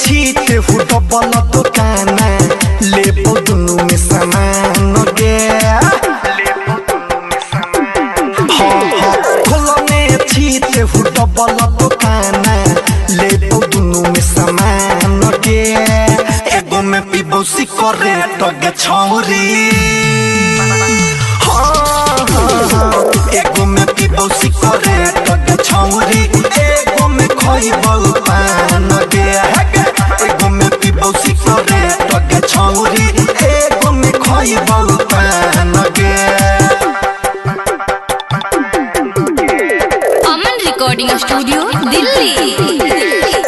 Double दुकान ले दुनु में सामान गे खोलने छीते हु डबल दुकान ले दुनु में सामान गे एगो में पीबो सिगरेट गे छौरी एगो में पीबो सिगरेट गे छौरी एगो में खइबो पान गे एगो में पीबो सिगरेट गे छौरी एगो में खइबो पान गे। अमन रिकॉर्डिंग स्टूडियो दिल्ली।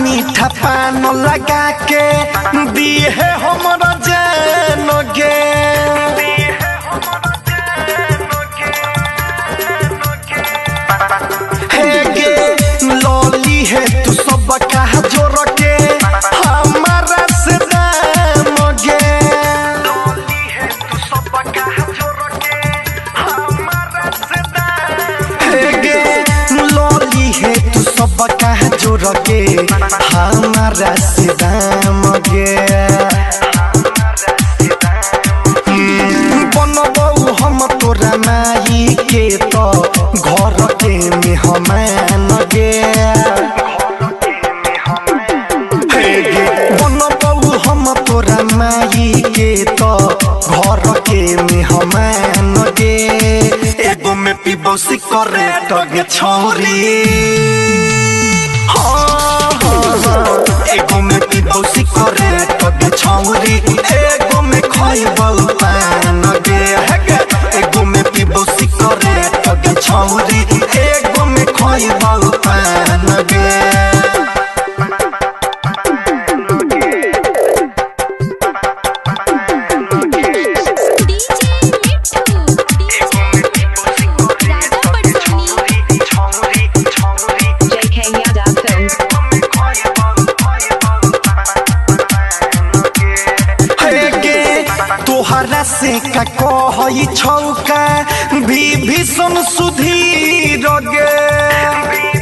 मीठा पान लगा के दिए है हमरा जान गे हे गे लॉली है तू सब कहा जोर के हमारा से दाम गे लॉली है तू सब कहा जोर के हमारा से दाम हे गे लॉली है तू सब कहा जोर के हमारा से दाम गे बनबौ हम तोरा माई के तो घर के मेहमान गे बनबौ हम तोरा माई के तो घर के मेहमान गे एगो में पीबो सिगरेट गे छौरी एगो में पीबो सिगरेट गे छौरी एगो में खइबो पान गे एगो में पीबो सिगरेट गे छौरी एगो में खइबो पान गे। तोहरा से का कहई छौका भी सुन सुधीर गे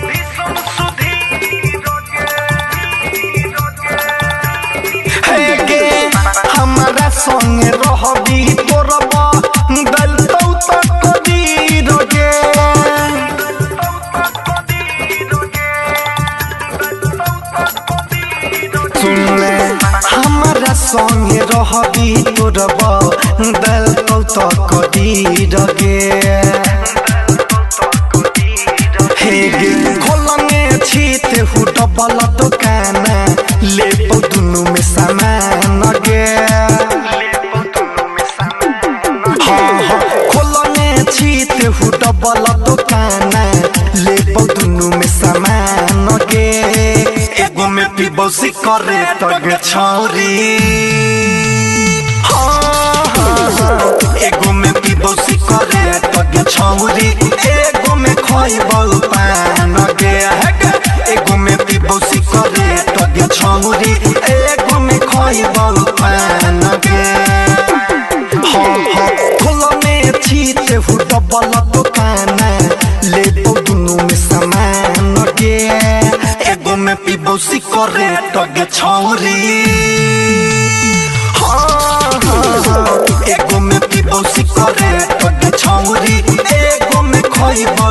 हे गे हमारा संग रहबी तोरबा गलतौ तो कदीर गे सुनले हमारा संग रहबी तोरबा गलतौ तो कदीर गे हे गे खोलने छीते हु डबल दुकान ले दुनु में सामान गे खोलने छीते हु डबल दुकान ले दुनु में सामान गे एगो में पीबो सिगरेट गे छौरी एगो में पीबो सिगरेट गे छौरी एगो में खइबो पान गे एगो में पीबो सिगरेट गे छौरी एगो में खइबो पान गे खोलने छीते हु डबल दुकान ले दुनु में सामान गे एगो में पीबो सिगरेट गे छौरी एगो में पीबो सिगरेट गे छौरी एगो में खइबो